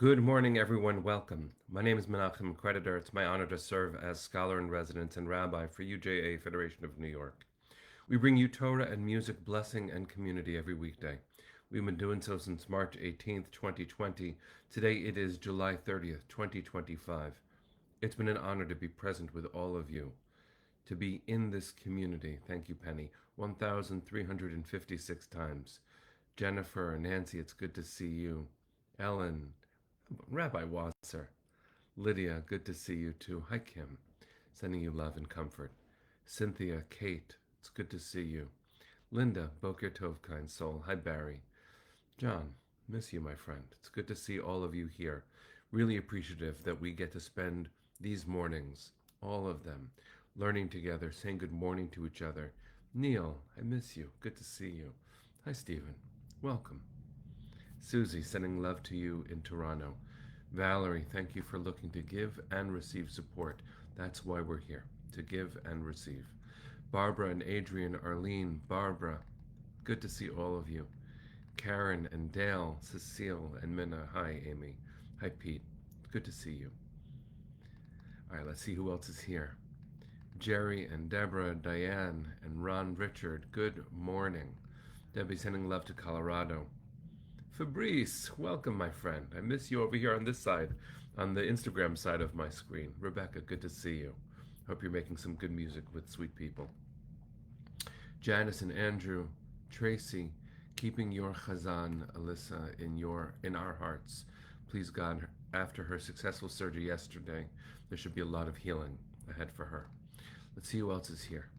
Good morning, everyone. Welcome. My name is Menachem Creditor. It's my honor to serve as scholar in residence and rabbi for UJA Federation of New York. We bring you Torah and music, blessing, and community every weekday. We've been doing so since March 18th, 2020. Today it is July 30th, 2025. It's been an honor to be present with all of you, to be in this community. Thank you, Penny. 1,356 times. Jennifer, Nancy, it's good to see you. Ellen, Rabbi Wasser, Lydia, good to see you too. Hi, Kim, sending you love and comfort. Cynthia, Kate, it's good to see you. Linda, Boker Tov, kind soul. Hi, Barry. John, miss you, my friend. It's good to see all of you here. Really appreciative that we get to spend these mornings, all of them, learning together, saying good morning to each other. Neil, I miss you. Good to see you. Hi, Stephen. Welcome. Susie, sending love to you in Toronto. Valerie, thank you for looking to give and receive support. That's why we're here, to give and receive. Barbara and Adrian, Arlene, Barbara, good to see all of you. Karen and Dale, Cecile and Minna, hi Amy. Hi Pete, good to see you. All right, let's see who else is here. Jerry and Deborah, Diane and Ron Richard, good morning. Debbie sending love to Colorado. Fabrice, welcome, my friend. I miss you over here on this side, on the Instagram side of my screen. Rebecca, good to see you. Hope you're making some good music with sweet people. Janice and Andrew, Tracy, keeping your chazan, Alyssa, in our hearts. Please God, after her successful surgery yesterday, there should be a lot of healing ahead for her. Let's see who else is here.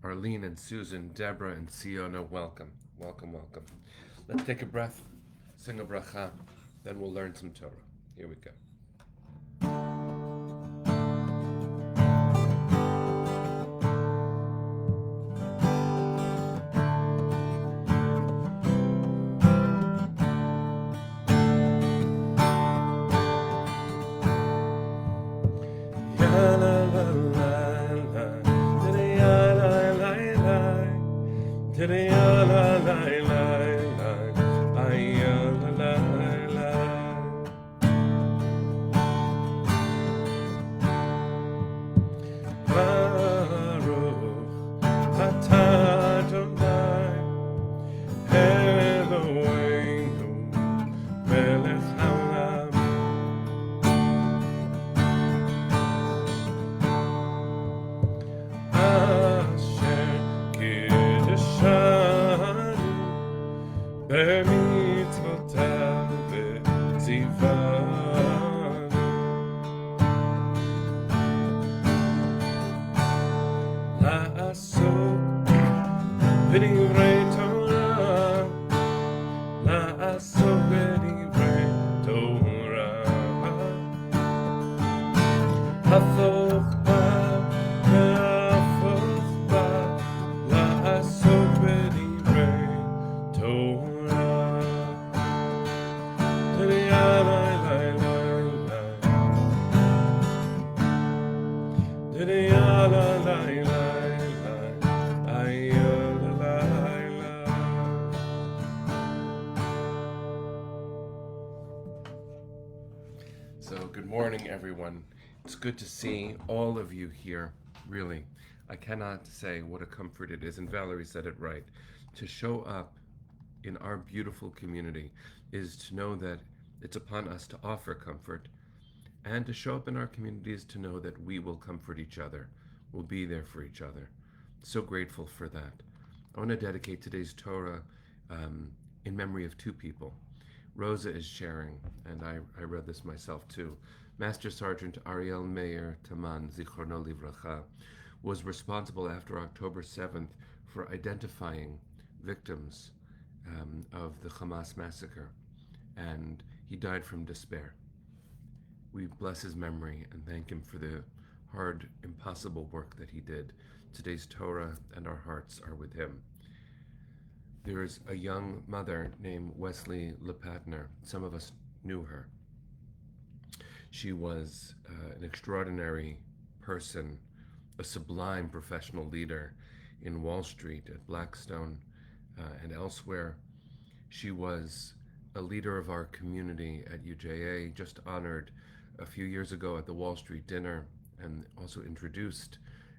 Arlene and Susan, Deborah and Siona, welcome. Welcome, welcome. Let's take a breath, sing a bracha, then we'll learn some Torah. Here we go. So, good morning, everyone. It's good to see all of you here, really. I cannot say what a comfort it is, and Valerie said it right. To show up in our beautiful community is to know that it's upon us to offer comfort, and to show up in our communities to know that we will comfort each other, we'll be there for each other. So grateful for that. I want to dedicate today's Torah in memory of two people. Rosa is sharing, and I read this myself too. Master Sergeant Ariel Meir Taman, Zichrono Livracha, was responsible after October 7th for identifying victims of the Hamas massacre, and he died from despair. We bless his memory and thank him for the hard, impossible work that he did. Today's Torah and our hearts are with him. There is a young mother named Wesley Lepatner. Some of us knew her. She was an extraordinary person, a sublime professional leader in Wall Street, at Blackstone, and elsewhere. She was a leader of our community at UJA, just honored a few years ago at the Wall Street dinner, and also introduced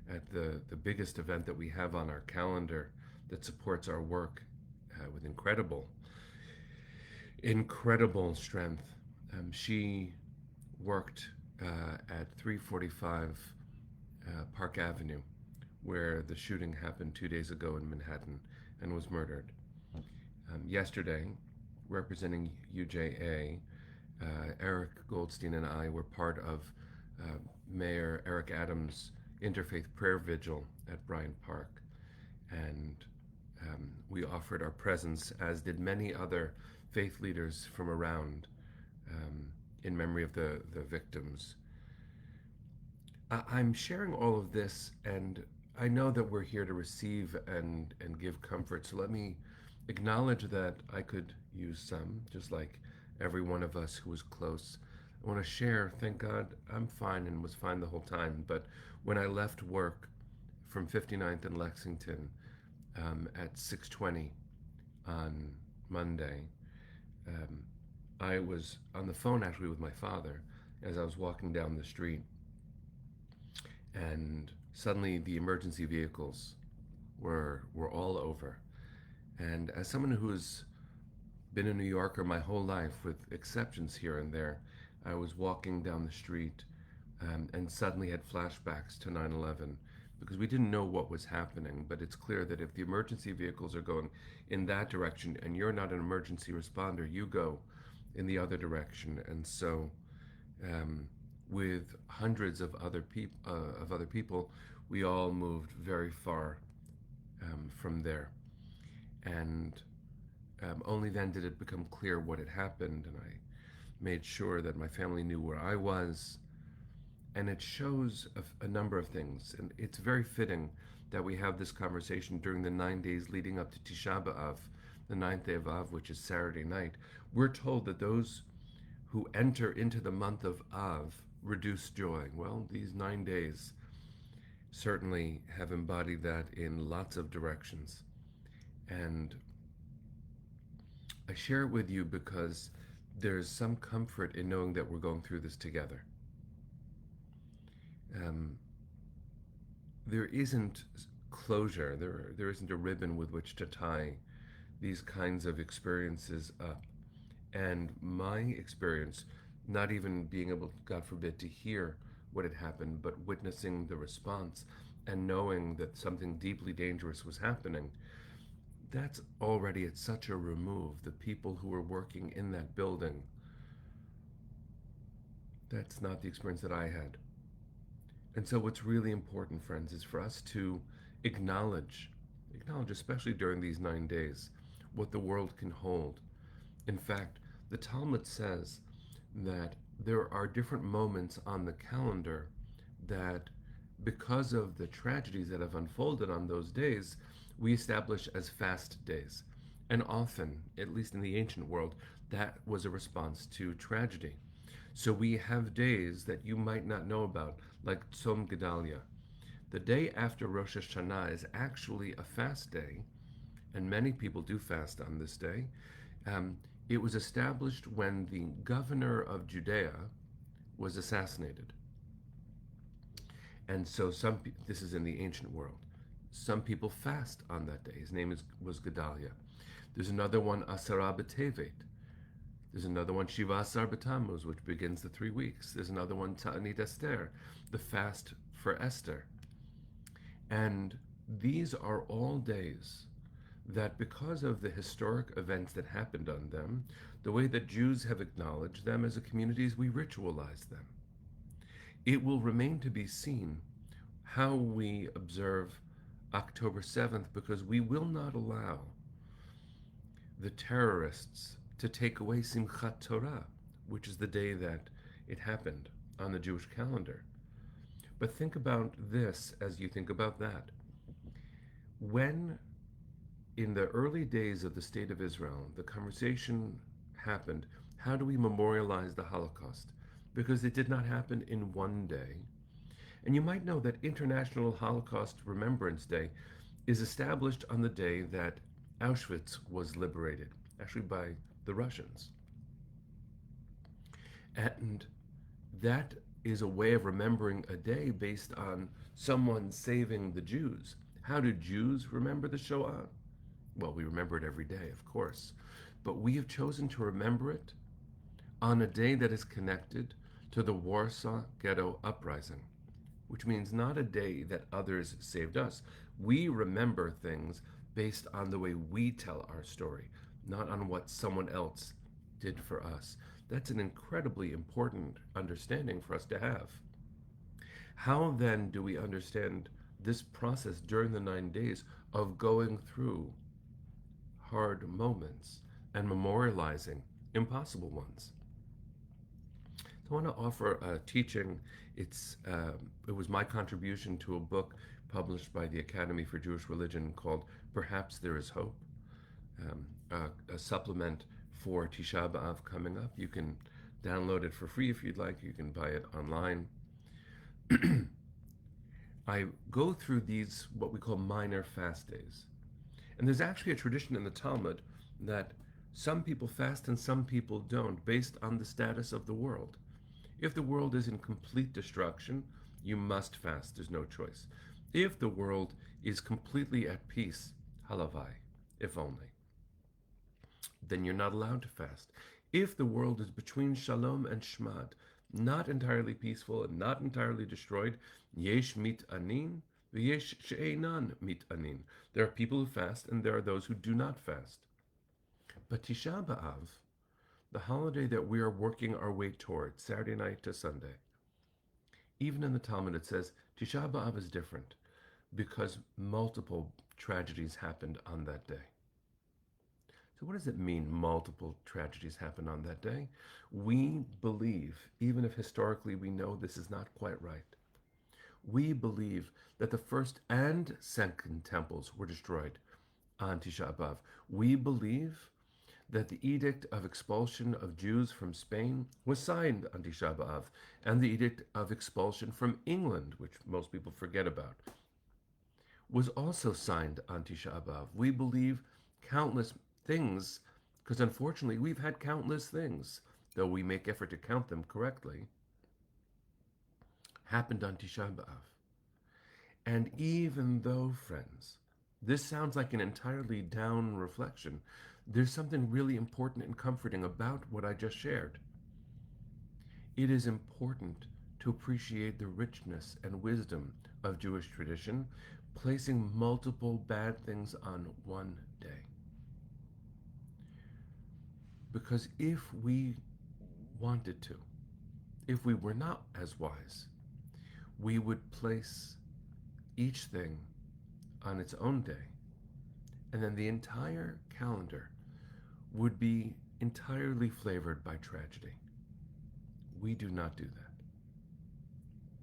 at the biggest event that we have on our calendar that supports our work with incredible strength. She worked at 345 Park Avenue, where the shooting happened 2 days ago in Manhattan and was murdered. Yesterday, representing UJA, Eric Goldstein and I were part of Mayor Eric Adams' interfaith prayer vigil at Bryant Park. And we offered our presence, as did many other faith leaders from around, in memory of the victims. I'm sharing all of this, and I know that we're here to receive and give comfort. So let me acknowledge that I could use some, just like every one of us who was close. I want to share, thank God I'm fine and was fine the whole time, but when I left work from 59th and Lexington at 6:20 on Monday, I was on the phone actually with my father as I was walking down the street, and suddenly the emergency vehicles were all over. And as someone who's been a New Yorker my whole life, with exceptions here and there, I was walking down the street and suddenly had flashbacks to 9/11, because we didn't know what was happening. But it's clear that if the emergency vehicles are going in that direction and you're not an emergency responder, you go in the other direction. And so with hundreds of other people, we all moved very far from there. And only then did it become clear what had happened, and I made sure that my family knew where I was. And it shows a number of things, and it's very fitting that we have this conversation during the 9 days leading up to Tisha B'Av, the ninth day of Av, which is Saturday night. We're told that those who enter into the month of Av reduce joy. Well, these 9 days certainly have embodied that in lots of directions. And I share it with you because there's some comfort in knowing that we're going through this together. There isn't closure, there isn't a ribbon with which to tie these kinds of experiences up. And my experience, not even being able, God forbid, to hear what had happened, but witnessing the response and knowing that something deeply dangerous was happening, that's already at such a remove. The people who were working in that building, that's not the experience that I had. And so what's really important, friends, is for us to acknowledge, especially during these 9 days, what the world can hold. In fact, the Talmud says that there are different moments on the calendar that, because of the tragedies that have unfolded on those days, we establish as fast days. And often, at least in the ancient world, that was a response to tragedy. So we have days that you might not know about, like Tzom Gedalia. The day after Rosh Hashanah is actually a fast day, and many people do fast on this day. It was established when the governor of Judea was assassinated. And so this is in the ancient world. Some people fast on that day. His name was Gedalia. There's another one, Asara B'Tevet. There's another one, Shiva Asar B'Tammuz, which begins the 3 weeks. There's another one, Ta'anit Esther, the fast for Esther. And these are all days that, because of the historic events that happened on them, the way that Jews have acknowledged them as a community is we ritualize them. It will remain to be seen how we observe October 7th, because we will not allow the terrorists to take away Simchat Torah, which is the day that it happened on the Jewish calendar. But think about this as you think about that. When, in the early days of the State of Israel, the conversation happened, how do we memorialize the Holocaust? Because it did not happen in one day. And you might know that International Holocaust Remembrance Day is established on the day that Auschwitz was liberated, actually by the Russians. And that is a way of remembering a day based on someone saving the Jews. How do Jews remember the Shoah? Well, we remember it every day, of course. But we have chosen to remember it on a day that is connected to the Warsaw Ghetto Uprising, which means not a day that others saved us. We remember things based on the way we tell our story, not on what someone else did for us. That's an incredibly important understanding for us to have. How then do we understand this process during the 9 days of going through hard moments and memorializing impossible ones? So I want to offer a teaching. It was my contribution to a book published by the Academy for Jewish Religion called Perhaps There Is Hope, a supplement for Tisha B'Av coming up. You can download it for free if you'd like. You can buy it online. I go through these, what we call minor fast days. And there's actually a tradition in the Talmud that some people fast and some people don't, based on the status of the world. If the world is in complete destruction, you must fast. There's no choice. If the world is completely at peace, halavai, if only, then you're not allowed to fast. If the world is between shalom and shmad, not entirely peaceful and not entirely destroyed, yesh mit anin, v'yesh she'enan mit anin. There are people who fast and there are those who do not fast. But Tisha B'Av, the holiday that we are working our way toward, Saturday night to Sunday, even in the Talmud it says Tisha B'Av is different because multiple tragedies happened on that day. So what does it mean multiple tragedies happened on that day? We believe, even if historically we know this is not quite right, we believe that the first and second temples were destroyed on Tisha B'Av. We believe that the edict of expulsion of Jews from Spain was signed on Tisha B'Av, and the edict of expulsion from England, which most people forget about, was also signed on Tisha B'Av. We believe countless things, because unfortunately we've had countless things, though we make effort to count them correctly, happened on Tisha B'Av. And even though, friends, this sounds like an entirely down reflection, there's something really important and comforting about what I just shared. It is important to appreciate the richness and wisdom of Jewish tradition, placing multiple bad things on one day. Because if we wanted to, if we were not as wise, we would place each thing on its own day, and then the entire calendar would be entirely flavored by tragedy. We do not do that.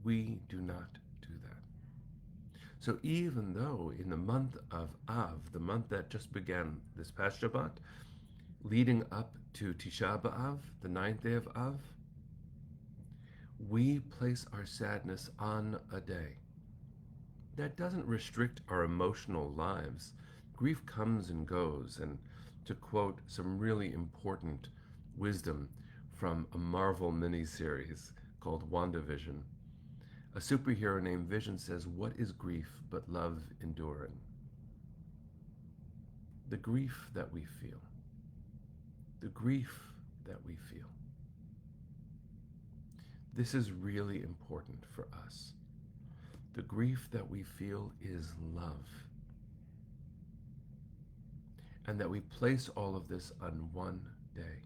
We do not do that. So even though in the month of Av, the month that just began this past Shabbat, leading up to Tisha B'Av, the 9th day of Av, we place our sadness on a day. That doesn't restrict our emotional lives. Grief comes and goes, and to quote some really important wisdom from a Marvel miniseries called WandaVision, a superhero named Vision says, "What is grief but love enduring?" The grief that we feel, the grief that we feel. This is really important for us. The grief that we feel is love. And that we place all of this on one day.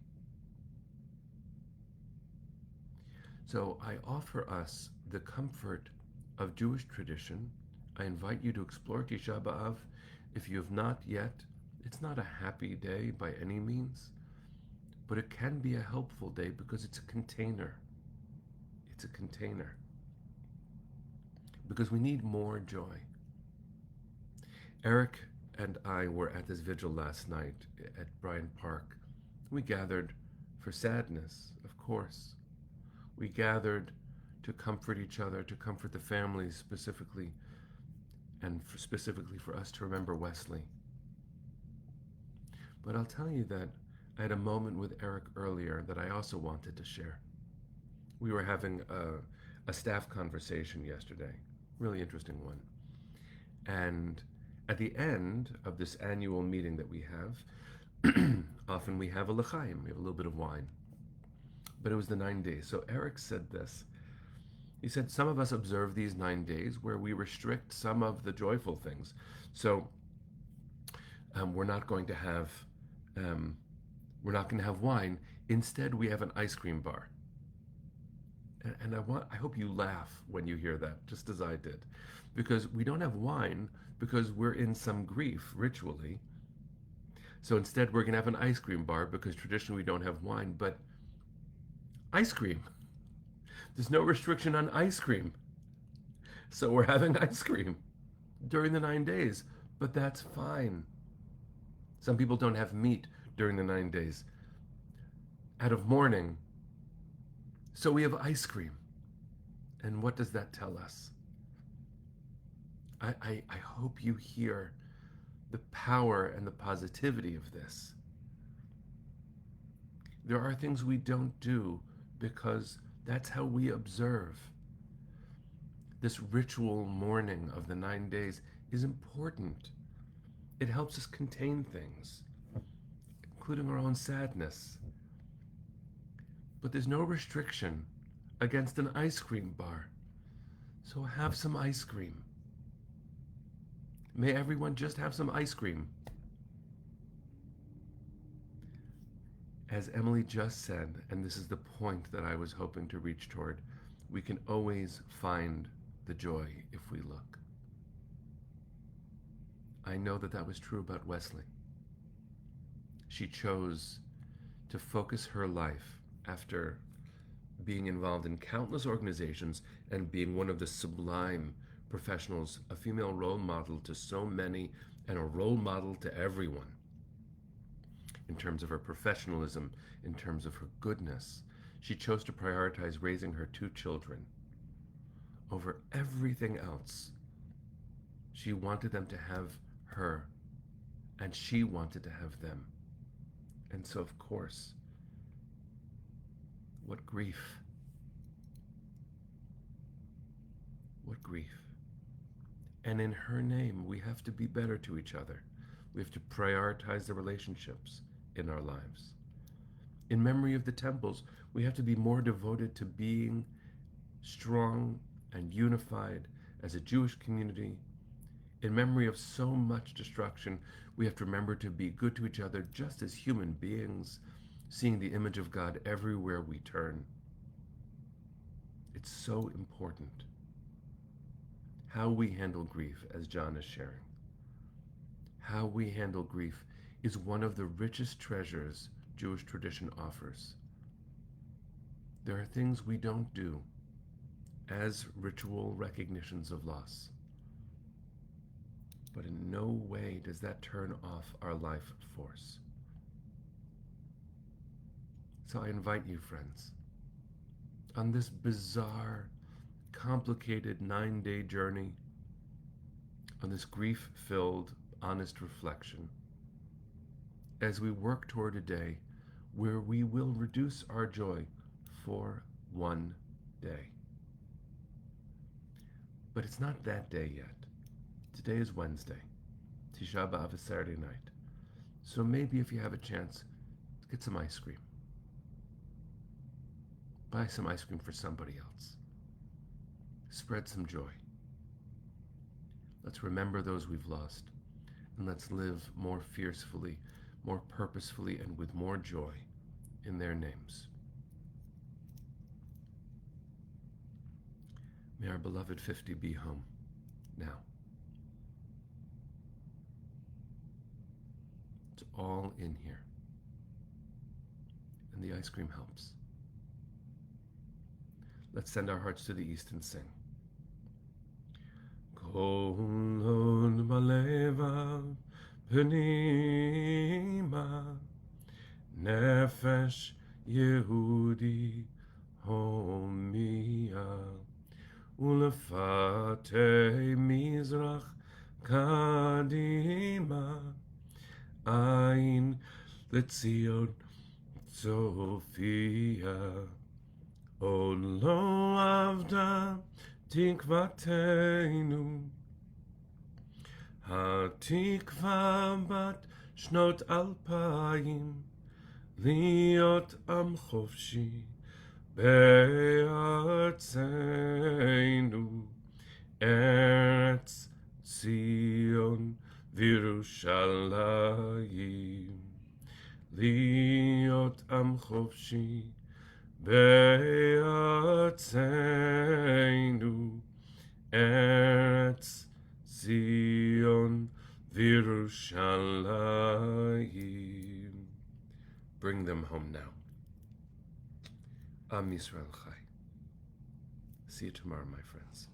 So I offer us the comfort of Jewish tradition. I invite you to explore Tisha B'Av. If you have not yet, it's not a happy day by any means, but it can be a helpful day because it's a container. It's a container. Because we need more joy. Eric and I were at this vigil last night at Bryant Park. We gathered for sadness, of course. We gathered to comfort each other, to comfort the families specifically, and specifically for us to remember Wesley. But I'll tell you that I had a moment with Eric earlier that I also wanted to share. We were having a staff conversation yesterday, really interesting one. And at the end of this annual meeting that we have, often we have a l'chaim, we have a little bit of wine. But it was the 9 days. So Eric said this. He said, some of us observe these 9 days where we restrict some of the joyful things. So we're not going to have um, we're not going to have wine. Instead, we have an ice cream bar. And I hope you laugh when you hear that, just as I did, because we don't have wine because we're in some grief ritually. So instead, we're going to have an ice cream bar because traditionally we don't have wine, but ice cream. There's no restriction on ice cream. So we're having ice cream during the 9 days, but that's fine. Some people don't have meat during the 9 days out of mourning. So we have ice cream. And what does that tell us? I hope you hear the power and the positivity of this. There are things we don't do because that's how we observe. This ritual mourning of the 9 days is important. It helps us contain things, including our own sadness. But there's no restriction against an ice cream bar. So have some ice cream. May everyone just have some ice cream. As Emily just said, and this is the point that I was hoping to reach toward, we can always find the joy if we look. I know that that was true about Wesley. She chose to focus her life after being involved in countless organizations and being one of the sublime professionals, a female role model to so many and a role model to everyone in terms of her professionalism, in terms of her goodness. She chose to prioritize raising her 2 children over everything else. She wanted them to have her, and she wanted to have them. And so, of course, what grief. What grief. And in her name, we have to be better to each other. We have to prioritize the relationships in our lives. In memory of the temples, we have to be more devoted to being strong and unified as a Jewish community. In memory of so much destruction, we have to remember to be good to each other just as human beings, seeing the image of God everywhere we turn. It's so important how we handle grief, as John is sharing. How we handle grief is one of the richest treasures Jewish tradition offers. There are things we don't do as ritual recognitions of loss, but in no way does that turn off our life force. So I invite you, friends, on this bizarre, complicated 9-day journey, on this grief-filled, honest reflection, as we work toward a day where we will reduce our joy for one day. But it's not that day yet. Today is Wednesday. TIsha B'Av is Saturday night. So maybe if you have a chance, get some ice cream. Buy some ice cream for somebody else. Spread some joy. Let's remember those we've lost, and let's live more fiercely, more purposefully, and with more joy in their names. May our beloved 50 be home now. It's all in here. And the ice cream helps. Let's send our hearts to the east and sing. Kol hod balevav pnima nefesh Yehudi homia ulefate mizrach kadima ein letzion Sophia, עוד לא עבדה תקוותנו, התקווה בת שנות 2000, להיות עם חופשי בארצנו, ארץ ציון וירושלים. להיות עם חופשי בארצנו, ארץ ציון וירושלים. Bring them home now. Am Yisrael Chai. See you tomorrow, my friends.